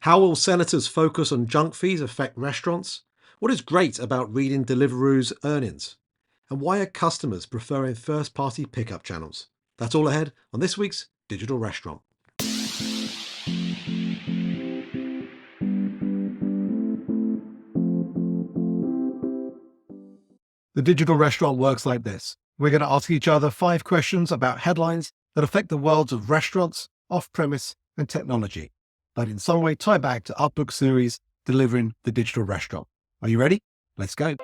How will senators' focus on junk fees affect restaurants? What is great about reading Deliveroo's earnings? And why are customers preferring first-party pickup channels? That's all ahead on this week's Digital Restaurant. The Digital Restaurant works like this. We're going to ask each other 5 questions about headlines that affect the worlds of restaurants, off-premise, and technology, but in some way tie back to our book series, Delivering the Digital Restaurant. Are you ready? Let's go.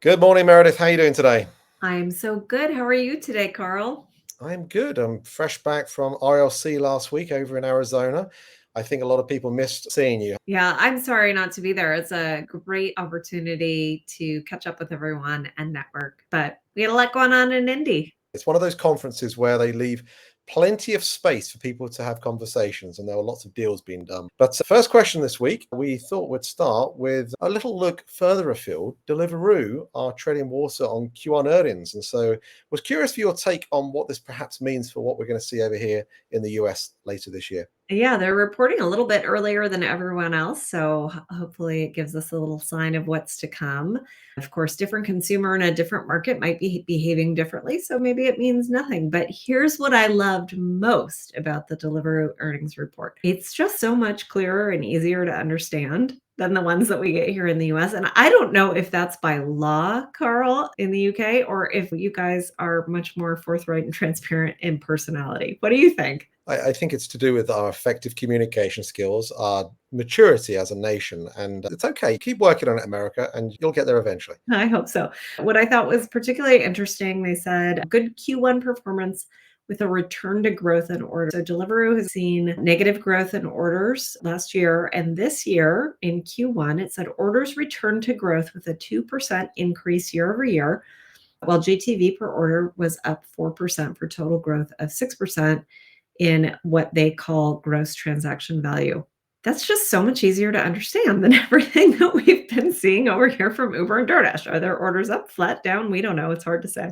Good morning, Meredith. How are you doing today? I'm so good. How are you today, Carl? I'm good. I'm fresh back from RLC last week over in Arizona. I think a lot of people missed seeing you. Yeah, I'm sorry not to be there. It's a great opportunity to catch up with everyone and network, but we had a lot going on in Indy. It's one of those conferences where they leave plenty of space for people to have conversations, and there were lots of deals being done. But first question this week, we thought we'd start with a little look further afield. Deliveroo are treading water on Q1 earnings, and so was curious for your take on what this perhaps means for what we're going to see over here in the US later this year. Yeah, they're reporting a little bit earlier than everyone else, so hopefully it gives us a little sign of what's to come. Of course, different consumer in a different market might be behaving differently, so maybe it means nothing. But here's what I loved most about the Deliveroo earnings report. It's just so much clearer and easier to understand than the ones that we get here in the US. And I don't know if that's by law, Carl, in the UK, or if you guys are much more forthright and transparent in personality. What do you think? I think it's to do with our effective communication skills, our maturity as a nation, and it's okay. Keep working on it, America, and you'll get there eventually. I hope so. What I thought was particularly interesting, they said good Q1 performance with a return to growth in orders. So Deliveroo has seen negative growth in orders last year. And this year in Q1, it said orders returned to growth with a 2% increase year over year, while GTV per order was up 4% for total growth of 6% in what they call gross transaction value. That's just so much easier to understand than everything that we've been seeing over here from Uber and DoorDash. Are their orders up, flat, down? We don't know. It's hard to say.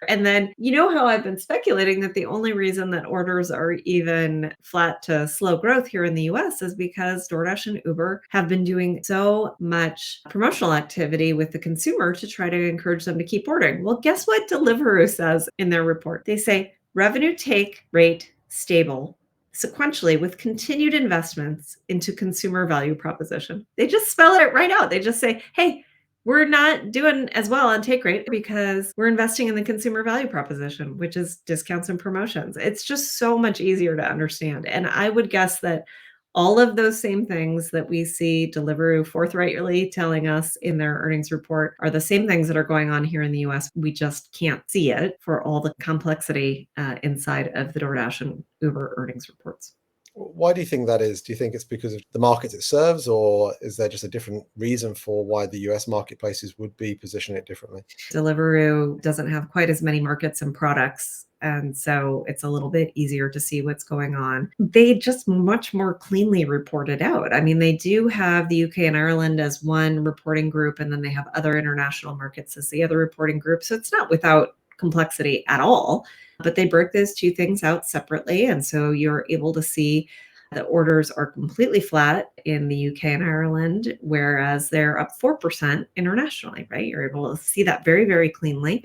And then, you know how I've been speculating that the only reason that orders are even flat to slow growth here in the US is because DoorDash and Uber have been doing so much promotional activity with the consumer to try to encourage them to keep ordering. Well, guess what Deliveroo says in their report? They say revenue take rate stable sequentially with continued investments into consumer value proposition. They just spell it right out. They just say, hey, we're not doing as well on take rate because we're investing in the consumer value proposition, which is discounts and promotions. It's just so much easier to understand. And I would guess that all of those same things that we see Deliveroo forthrightly telling us in their earnings report are the same things that are going on here in the US. We just can't see it for all the complexity inside of the DoorDash and Uber earnings reports. Why do you think that is? Do you think it's because of the market it serves, or is there just a different reason for why the US marketplaces would be positioning it differently? Deliveroo doesn't have quite as many markets and products. And so it's a little bit easier to see what's going on. They just much more cleanly report it out. I mean, they do have the UK and Ireland as one reporting group, and then they have other international markets as the other reporting group. So it's not without complexity at all, but they break those two things out separately. And so you're able to see the orders are completely flat in the UK and Ireland, whereas they're up 4% internationally, right? You're able to see that very, very cleanly.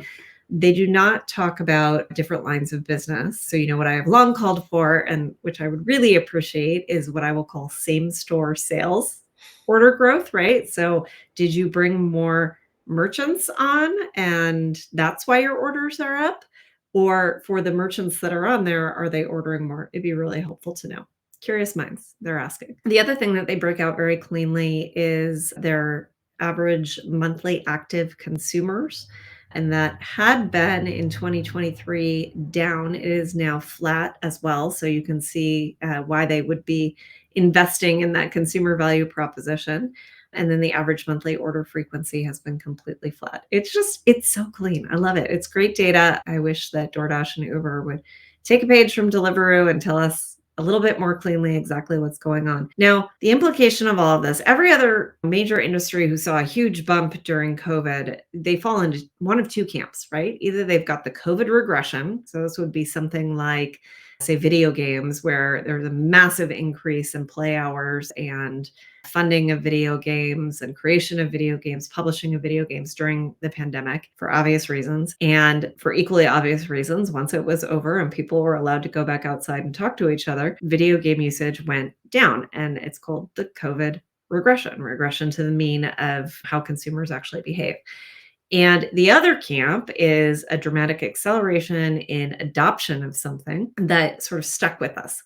They do not talk about different lines of business. So, you know, what I have long called for, and which I would really appreciate, is what I will call same store sales order growth, right? So, did you bring more merchants on and that's why your orders are up? Or for the merchants that are on there, are they ordering more? It'd be really helpful to know. Curious minds, they're asking. The other thing that they break out very cleanly is their average monthly active consumers. And that had been in 2023 down. It is now flat as well. So you can see why they would be investing in that consumer value proposition. And then the average monthly order frequency has been completely flat. It's so clean. I love it. It's great data. I wish that DoorDash and Uber would take a page from Deliveroo and tell us a little bit more cleanly exactly what's going on. Now, the implication of all of this, every other major industry who saw a huge bump during COVID, they fall into one of two camps, right? Either they've got the COVID regression. So this would be something like, say, video games, where there's a massive increase in play hours and funding of video games and creation of video games, publishing of video games during the pandemic for obvious reasons. And for equally obvious reasons, once it was over and people were allowed to go back outside and talk to each other, video game usage went down. And it's called the COVID regression to the mean of how consumers actually behave. And the other camp is a dramatic acceleration in adoption of something that sort of stuck with us.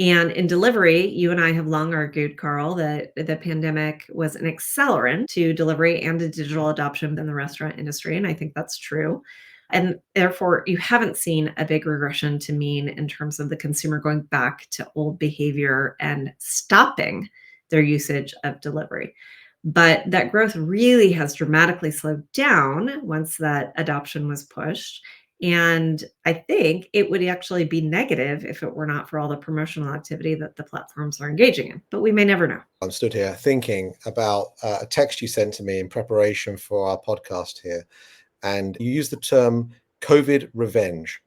And in delivery, you and I have long argued, Carl, that the pandemic was an accelerant to delivery and to digital adoption in the restaurant industry. And I think that's true. And therefore, you haven't seen a big regression to mean in terms of the consumer going back to old behavior and stopping their usage of delivery. But that growth really has dramatically slowed down once that adoption was pushed. And I think it would actually be negative if it were not for all the promotional activity that the platforms are engaging in. But we may never know. I'm stood here thinking about a text you sent to me in preparation for our podcast here. And you used the term COVID revenge.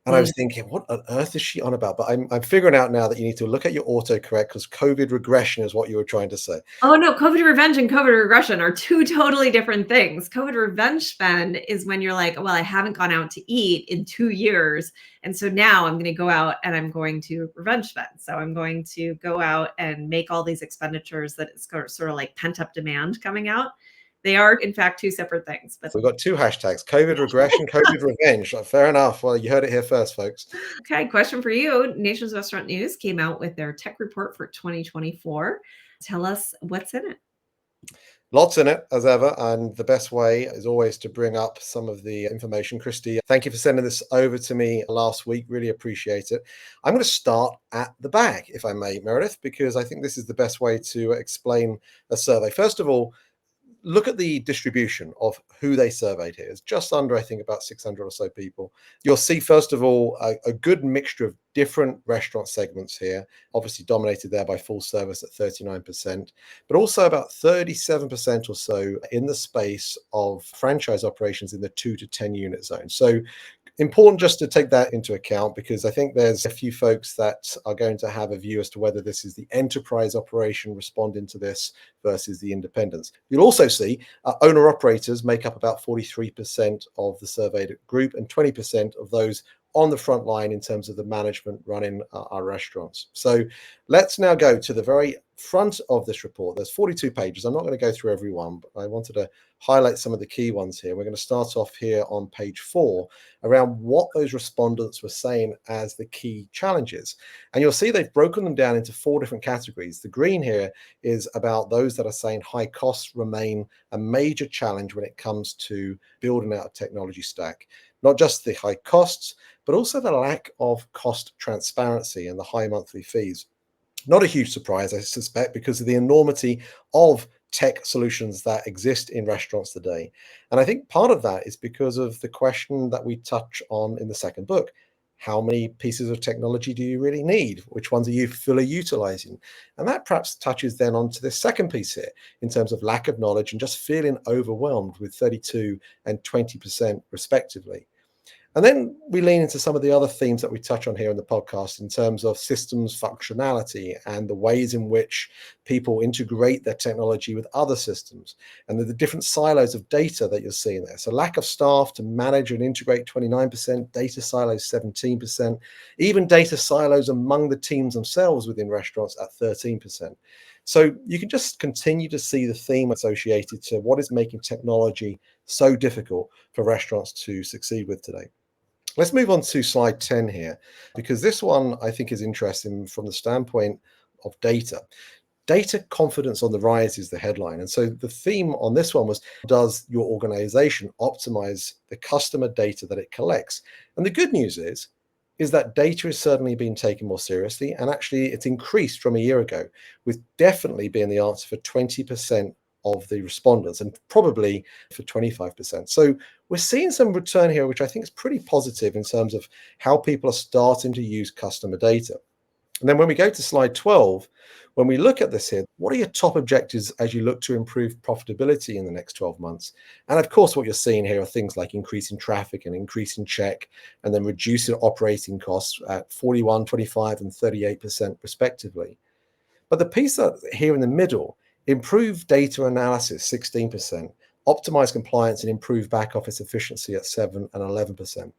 And I was thinking, what on earth is she on about? But I'm figuring out now that you need to look at your autocorrect, because COVID regression is what you were trying to say. Oh, no, COVID revenge and COVID regression are two totally different things. COVID revenge spend is when you're like, well, I haven't gone out to eat in 2 years. And so now I'm going to go out and I'm going to revenge spend. So I'm going to go out and make all these expenditures that it's sort of like pent up demand coming out. They are, in fact, two separate things. But we've got two hashtags, COVID regression, COVID revenge. Fair enough. Well, you heard it here first, folks. Okay, question for you. Nation's Restaurant News came out with their tech report for 2024. Tell us what's in it. Lots in it, as ever, and the best way is always to bring up some of the information. Christy, thank you for sending this over to me last week. Really appreciate it. I'm going to start at the back, if I may, Meredith, because I think this is the best way to explain a survey. First of all, look at the distribution of who they surveyed here. It's just under, I think, about 600 or so people. You'll see, first of all, a good mixture of different restaurant segments here, obviously dominated there by full service at 39%, but also about 37% or so in the space of franchise operations in the 2 to 10 unit zone. So important just to take that into account, because I think there's a few folks that are going to have a view as to whether this is the enterprise operation responding to this versus the independents. You'll also see owner operators make up about 43% of the surveyed group and 20% of those on the front line in terms of the management running our restaurants. So let's now go to the very front of this report. There's 42 pages. I'm not going to go through every one, but I wanted to highlight some of the key ones here. We're going to start off here on page 4 around what those respondents were saying as the key challenges. And you'll see they've broken them down into 4 different categories. The green here is about those that are saying high costs remain a major challenge when it comes to building out a technology stack. Not just the high costs, but also the lack of cost transparency and the high monthly fees. Not a huge surprise, I suspect, because of the enormity of tech solutions that exist in restaurants today. And I think part of that is because of the question that we touch on in the second book. How many pieces of technology do you really need? Which ones are you fully utilizing? And that perhaps touches then onto this second piece here in terms of lack of knowledge and just feeling overwhelmed, with 32 and 20% respectively. And then we lean into some of the other themes that we touch on here in the podcast in terms of systems functionality and the ways in which people integrate their technology with other systems, and the different silos of data that you're seeing there. So lack of staff to manage and integrate, 29%, data silos 17%, even data silos among the teams themselves within restaurants at 13%. So you can just continue to see the theme associated to what is making technology so difficult for restaurants to succeed with today. Let's move on to slide 10 here, because this one I think is interesting from the standpoint of data. Data confidence on the rise is the headline. And so the theme on this one was, does your organization optimize the customer data that it collects? And the good news is that data is certainly being taken more seriously, and actually it's increased from a year ago, with definitely being the answer for 20% of the respondents and probably for 25%. So we're seeing some return here, which I think is pretty positive in terms of how people are starting to use customer data. And then when we go to slide 12, when we look at this here, what are your top objectives as you look to improve profitability in the next 12 months? And of course, what you're seeing here are things like increasing traffic and increasing check, and then reducing operating costs at 41, 25, and 38% respectively. But the piece that here in the middle, improve data analysis, 16%, optimize compliance and improve back office efficiency at 7 and 11%.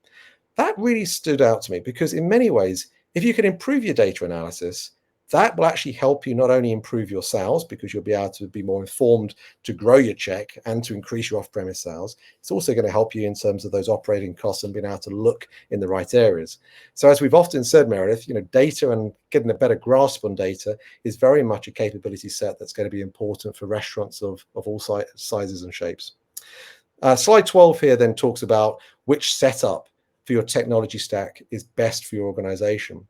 That really stood out to me because in many ways, if you can improve your data analysis, that will actually help you not only improve your sales because you'll be able to be more informed to grow your check and to increase your off-premise sales. It's also going to help you in terms of those operating costs and being able to look in the right areas. So as we've often said, Meredith, data and getting a better grasp on data is very much a capability set that's going to be important for restaurants of all sizes and shapes. Slide 12 here then talks about which setup for your technology stack is best for your organization.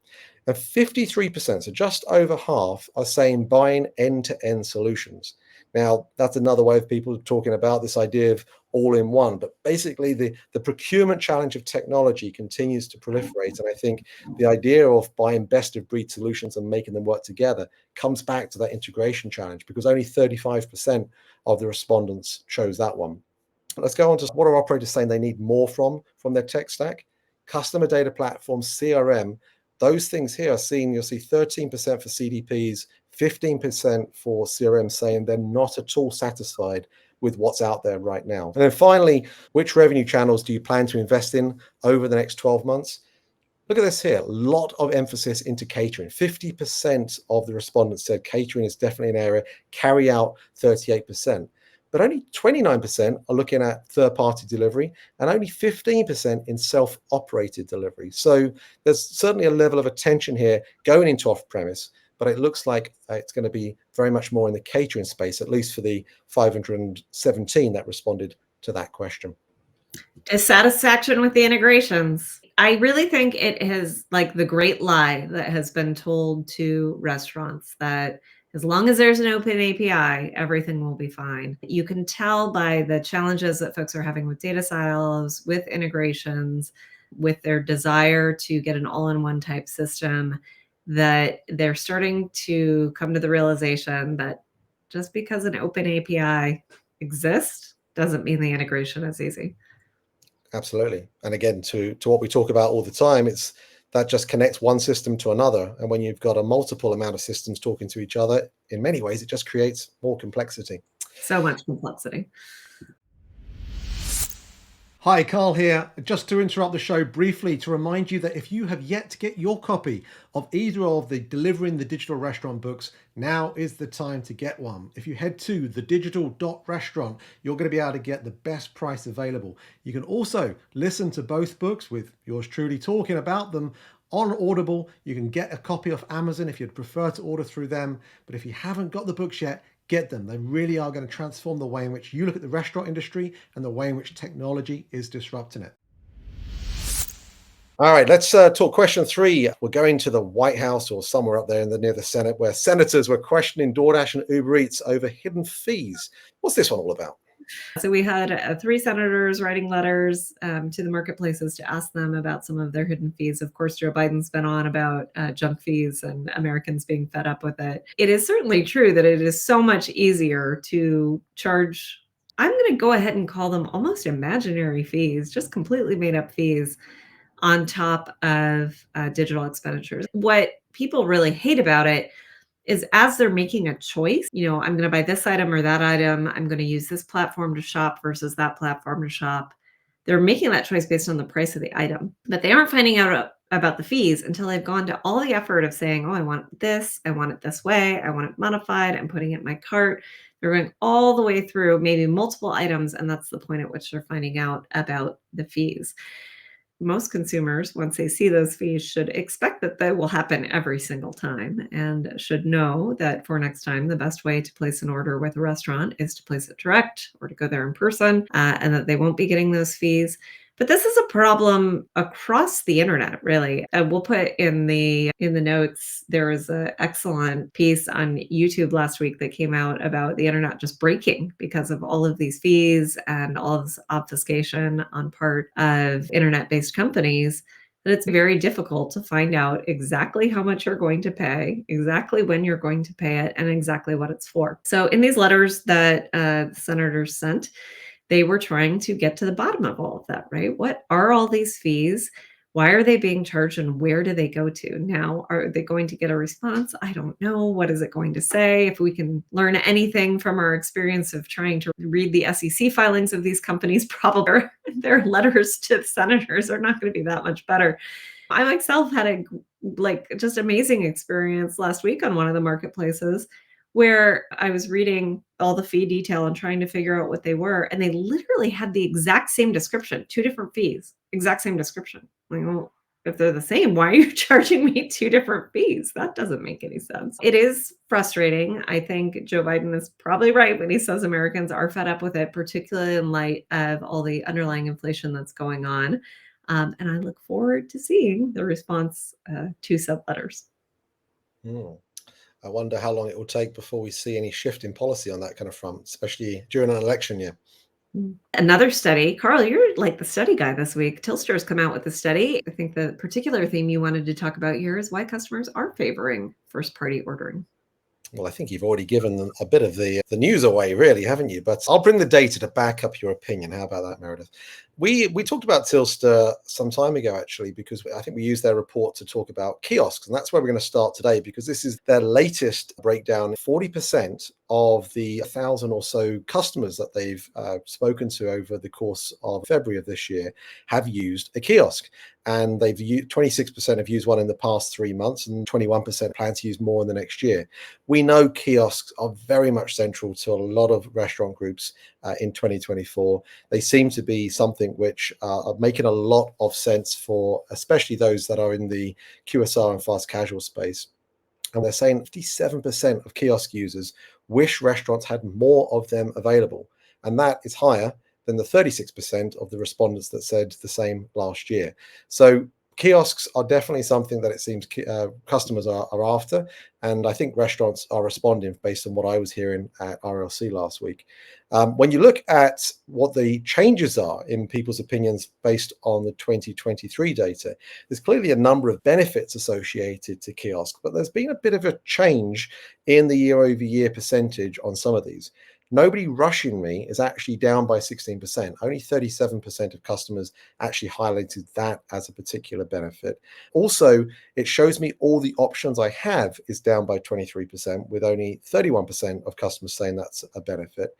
And 53%, so just over half, are saying buying end-to-end solutions. Now, that's another way of people talking about this idea of all-in-one, but basically the procurement challenge of technology continues to proliferate. And I think the idea of buying best-of-breed solutions and making them work together comes back to that integration challenge because only 35% of the respondents chose that one. Let's go on to what are operators saying they need more from their tech stack. Customer data platforms, CRM, those things here are seen, you'll see 13% for CDPs, 15% for CRM saying they're not at all satisfied with what's out there right now. And then finally, which revenue channels do you plan to invest in over the next 12 months? Look at this here, a lot of emphasis into catering. 50% of the respondents said catering is definitely an area, carry out 38%. But only 29% are looking at third-party delivery and only 15% in self-operated delivery. So there's certainly a level of attention here going into off-premise, but it looks like it's going to be very much more in the catering space, at least for the 517 that responded to that question. Dissatisfaction with the integrations. I really think it is like the great lie that has been told to restaurants that as long as there's an open API, everything will be fine. You can tell by the challenges that folks are having with data silos, with integrations, with their desire to get an all-in-one type system, that they're starting to come to the realization that just because an open API exists doesn't mean the integration is easy. Absolutely. And again, to what we talk about all the time, it's that just connects one system to another. And when you've got a multiple amount of systems talking to each other, in many ways, it just creates more complexity. So much complexity. Hi, Carl here. Just to interrupt the show briefly to remind you that if you have yet to get your copy of either of the Delivering the Digital Restaurant books, now is the time to get one. If you head to thedigital.restaurant, you're going to be able to get the best price available. You can also listen to both books with yours truly talking about them on Audible. You can get a copy off Amazon if you'd prefer to order through them. But if you haven't got the books yet, get them. They really are going to transform the way in which you look at the restaurant industry and the way in which technology is disrupting it. All right, let's talk question 3. We're going to the White House or somewhere up there near the Senate where senators were questioning DoorDash and Uber Eats over hidden fees. What's this one all about? So we had 3 senators writing letters to the marketplaces to ask them about some of their hidden fees. Of course, Joe Biden's been on about junk fees and Americans being fed up with it. It is certainly true that it is so much easier to charge, I'm going to go ahead and call them almost imaginary fees, just completely made up fees on top of digital expenditures. What people really hate about it is as they're making a choice, I'm going to buy this item or that item, I'm going to use this platform to shop versus that platform to shop. They're making that choice based on the price of the item, but they aren't finding out about the fees until they've gone to all the effort of saying, oh, I want this, I want it this way, I want it modified, I'm putting it in my cart. They're going all the way through maybe multiple items, and that's the point at which they're finding out about the fees. Most consumers, once they see those fees, should expect that they will happen every single time and should know that for next time, the best way to place an order with a restaurant is to place it direct or to go there in person, and that they won't be getting those fees. But this is a problem across the internet, really. We'll put in the notes, there was an excellent piece on YouTube last week that came out about the internet just breaking because of all of these fees and all of this obfuscation on part of internet-based companies that it's very difficult to find out exactly how much you're going to pay, exactly when you're going to pay it, and exactly what it's for. So in these letters that the senators sent, they were trying to get to the bottom of all of that, right? What are all these fees? Why are they being charged and where do they go to? Now, are they going to get a response? I don't know. What is it going to say? If we can learn anything from our experience of trying to read the SEC filings of these companies, probably their letters to senators are not going to be that much better. I myself had a just amazing experience last week on one of the marketplaces where I was reading all the fee detail and trying to figure out what they were. And they literally had the exact same description, two different fees, exact same description. Like, well, if they're the same, why are you charging me two different fees? That doesn't make any sense. It is frustrating. I think Joe Biden is probably right when he says Americans are fed up with it, particularly in light of all the underlying inflation that's going on. And I look forward to seeing the response to said letters. Hmm. I wonder how long it will take before we see any shift in policy on that kind of front, especially during an election year. Another study, Carl, you're like the study guy this week. Telstra has come out with a study. I think the particular theme you wanted to talk about here is why customers are favoring first party ordering. Well, I think you've already given them a bit of the news away, really, haven't you? But I'll bring the data to back up your opinion. How about that, Meredith? We talked about Telstra some time ago, actually, because I think we used their report to talk about kiosks. And that's where we're going to start today, because this is their latest breakdown. 40% of the 1,000 or so customers that they've spoken to over the course of February of this year have used a kiosk. And 26% have used one in the past 3 months, and 21% plan to use more in the next year. We know kiosks are very much central to a lot of restaurant groups in 2024. They seem to be something which are making a lot of sense for especially those that are in the QSR and fast casual space. And they're saying 57% of kiosk users wish restaurants had more of them available. And that is higher than the 36% of the respondents that said the same last year. So kiosks are definitely something that it seems customers are after. And I think restaurants are responding based on what I was hearing at RLC last week. When you look at what the changes are in people's opinions based on the 2023 data, there's clearly a number of benefits associated to kiosks, but there's been a bit of a change in the year-over-year percentage on some of these. Nobody Rushing Me is actually down by 16%. Only 37% of customers actually highlighted that as a particular benefit. Also, it shows me all the options I have is down by 23%, with only 31% of customers saying that's a benefit.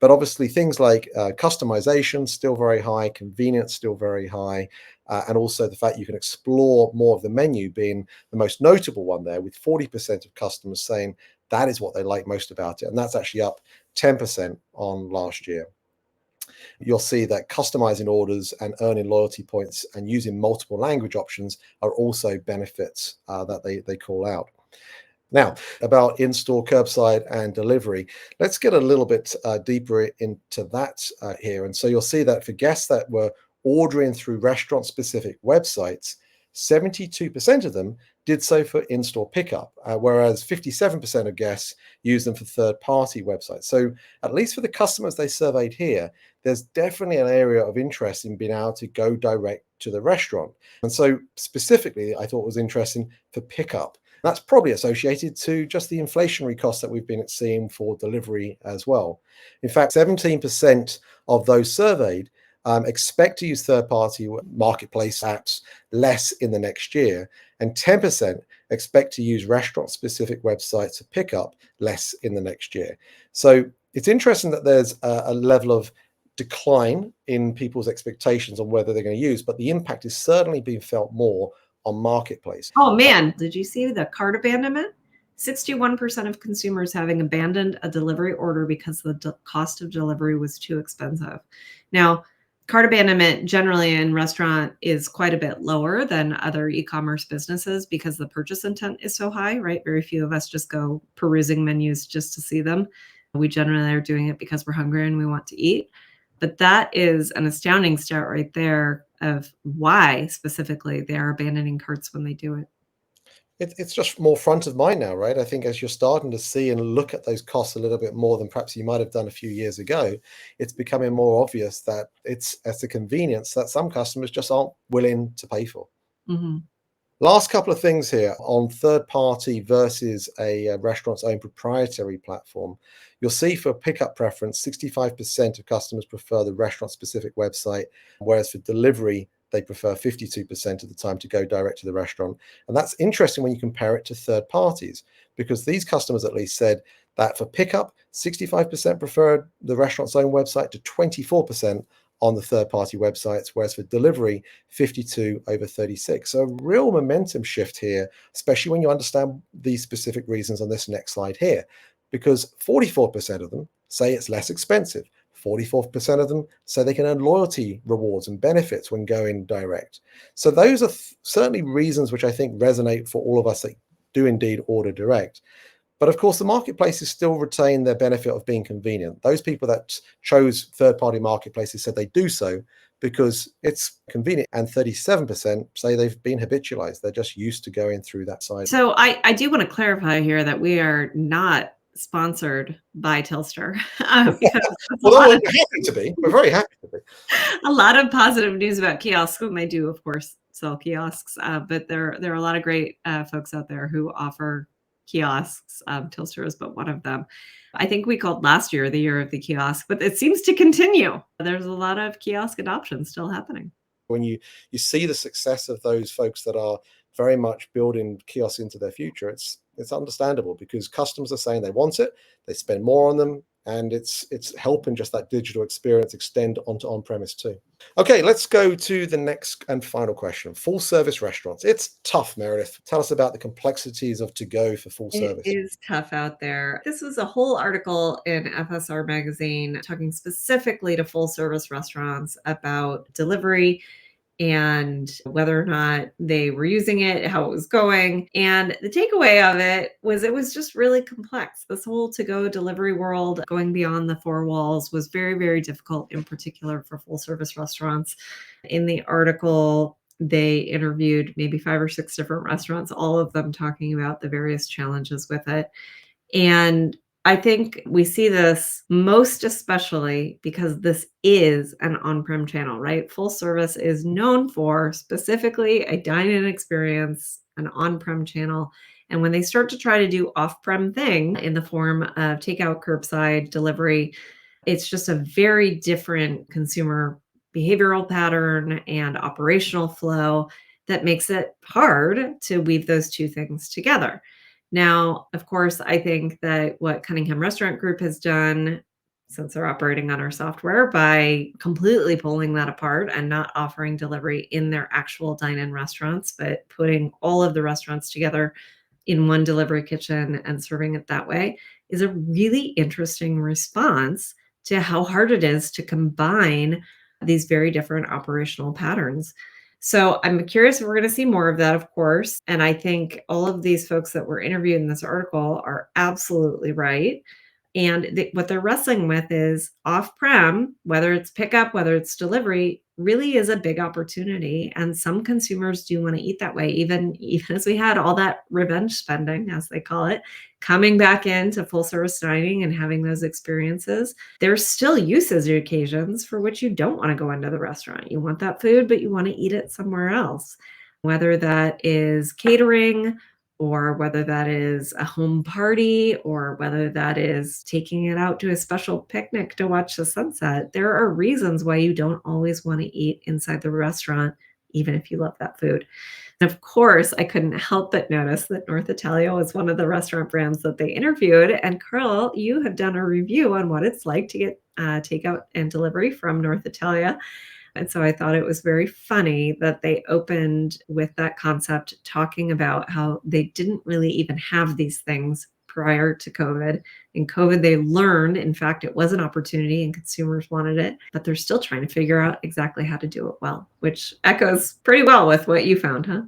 But obviously things like customization still very high, convenience still very high, and also the fact you can explore more of the menu being the most notable one there, with 40% of customers saying that is what they like most about it. And that's actually up 10% on last year. You'll see that customizing orders and earning loyalty points and using multiple language options are also benefits that they call out. Now, about in-store, curbside, and delivery, let's get a little bit deeper into that here. And so you'll see that for guests that were ordering through restaurant-specific websites, 72% of them did so for in-store pickup, whereas 57% of guests use them for third-party websites. So at least for the customers they surveyed here, there's definitely an area of interest in being able to go direct to the restaurant. And so specifically, I thought it was interesting for pickup. That's probably associated to just the inflationary costs that we've been seeing for delivery as well. In fact, 17% of those surveyed expect to use third-party marketplace apps less in the next year, and 10% expect to use restaurant-specific websites to pick up less in the next year. So it's interesting that there's a level of decline in people's expectations on whether they're going to use, but the impact is certainly being felt more on marketplace. Oh man, did you see the cart abandonment? 61% of consumers having abandoned a delivery order because the cost of delivery was too expensive. Now, cart abandonment generally in restaurant is quite a bit lower than other e-commerce businesses because the purchase intent is so high, right? Very few of us just go perusing menus just to see them. We generally are doing it because we're hungry and we want to eat. But that is an astounding stat right there of why specifically they are abandoning carts when they do it. It's just more front of mind now, right? I think as you're starting to see and look at those costs a little bit more than perhaps you might have done a few years ago, it's becoming more obvious that it's a convenience that some customers just aren't willing to pay for. Mhm. Last couple of things here on third party versus a restaurant's own proprietary platform. You'll see for pickup preference, 65% of customers prefer the restaurant specific website, whereas for delivery, they prefer 52% of the time to go direct to the restaurant. And that's interesting when you compare it to third parties, because these customers at least said that for pickup, 65% preferred the restaurant's own website to 24% on the third party websites, whereas for delivery, 52 over 36. So a real momentum shift here, especially when you understand these specific reasons on this next slide here, because 44% of them say it's less expensive. 44% of them say they can earn loyalty rewards and benefits when going direct. So those are certainly reasons which I think resonate for all of us that do indeed order direct. But of course, the marketplaces still retain their benefit of being convenient. Those people that chose third-party marketplaces said they do so because it's convenient. And 37% say they've been habitualized. They're just used to going through that side. So I do want to clarify here that we are not sponsored by Telstra. Because Although we're happy to be. We're very happy to be. a lot of positive news about kiosks, and they do, of course, sell kiosks. But there are a lot of great folks out there who offer kiosks. Telstra is but one of them. I think we called last year the year of the kiosk, but it seems to continue. There's a lot of kiosk adoption still happening. When you see the success of those folks that are very much building kiosks into their future, it's understandable because customers are saying they want it, they spend more on them, and it's helping just that digital experience extend onto on-premise too. Okay, let's go to the next and final question. Full service restaurants. It's tough, Meredith. Tell us about the complexities of to-go for full service. It is tough out there. This was a whole article in FSR magazine talking specifically to full service restaurants about delivery and whether or not they were using it, how it was going. And the takeaway of it was just really complex. This whole to-go delivery world, going beyond the four walls, was very, very difficult, in particular for full service restaurants. In the article, they interviewed maybe 5 or 6 different restaurants, all of them talking about the various challenges with it. And I think we see this most especially because this is an on-prem channel, right? Full service is known for specifically a dine-in experience, an on-prem channel. And when they start to try to do off-prem thing in the form of takeout, curbside, delivery, it's just a very different consumer behavioral pattern and operational flow that makes it hard to weave those two things together. Now, of course, I think that what Cunningham Restaurant Group has done, since they're operating on our software, by completely pulling that apart and not offering delivery in their actual dine-in restaurants, but putting all of the restaurants together in one delivery kitchen and serving it that way, is a really interesting response to how hard it is to combine these very different operational patterns. So I'm curious if we're going to see more of that, of course. And I think all of these folks that were interviewed in this article are absolutely right. And what they're wrestling with is off-prem, whether it's pickup, whether it's delivery, really is a big opportunity. And some consumers do want to eat that way, even as we had all that revenge spending, as they call it, coming back into full service dining and having those experiences. There's still usage occasions for which you don't want to go into the restaurant. You want that food, but you want to eat it somewhere else, whether that is catering, or whether that is a home party, or whether that is taking it out to a special picnic to watch the sunset. There are reasons why you don't always want to eat inside the restaurant, even if you love that food. And of course, I couldn't help but notice that North Italia was one of the restaurant brands that they interviewed. And Carl, you have done a review on what it's like to get takeout and delivery from North Italia. And so I thought it was very funny that they opened with that concept, talking about how they didn't really even have these things prior to COVID. In COVID, they learned, in fact, it was an opportunity and consumers wanted it, but they're still trying to figure out exactly how to do it well, which echoes pretty well with what you found, huh?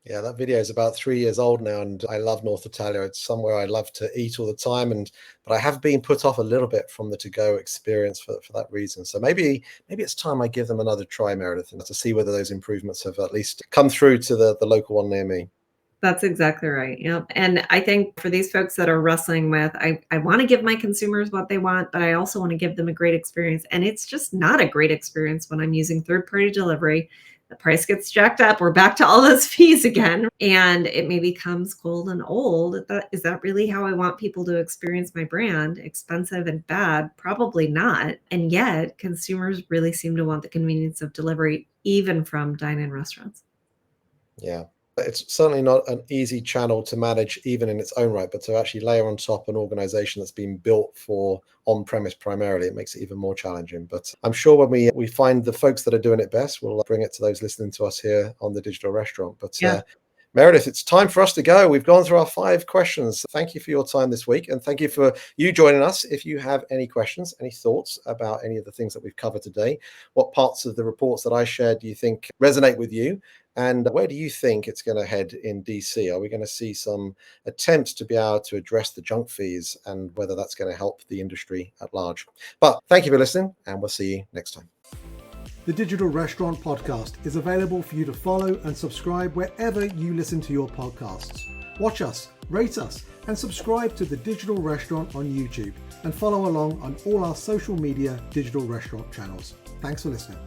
Yeah, that video is about 3 years old now, and I love North Italia. It's somewhere I love to eat all the time, but I have been put off a little bit from the to-go experience for that reason. So maybe it's time I give them another try, Meredith, and to see whether those improvements have at least come through to the local one near me. That's exactly right. Yep. And I think for these folks that are wrestling with, I want to give my consumers what they want, but I also want to give them a great experience. And it's just not a great experience when I'm using third-party delivery the price gets jacked up. We're back to all those fees again. And it maybe becomes cold and old. Is that really how I want people to experience my brand? Expensive and bad? Probably not. And yet consumers really seem to want the convenience of delivery, even from dine-in restaurants. Yeah. It's certainly not an easy channel to manage, even in its own right, but to actually layer on top an organization that's been built for on-premise primarily, it makes it even more challenging. But I'm sure when we find the folks that are doing it best, we'll bring it to those listening to us here on the Digital Restaurant. But Yeah. Meredith, it's time for us to go. We've gone through our 5 questions. Thank you for your time this week, and thank you for you joining us. If you have any questions, any thoughts about any of the things that we've covered today, what parts of the reports that I shared do you think resonate with you? And where do you think it's going to head in DC? Are we going to see some attempts to be able to address the junk fees, and whether that's going to help the industry at large? But thank you for listening, and we'll see you next time. The Digital Restaurant Podcast is available for you to follow and subscribe wherever you listen to your podcasts. Watch us, rate us, and subscribe to The Digital Restaurant on YouTube, and follow along on all our social media Digital Restaurant channels. Thanks for listening.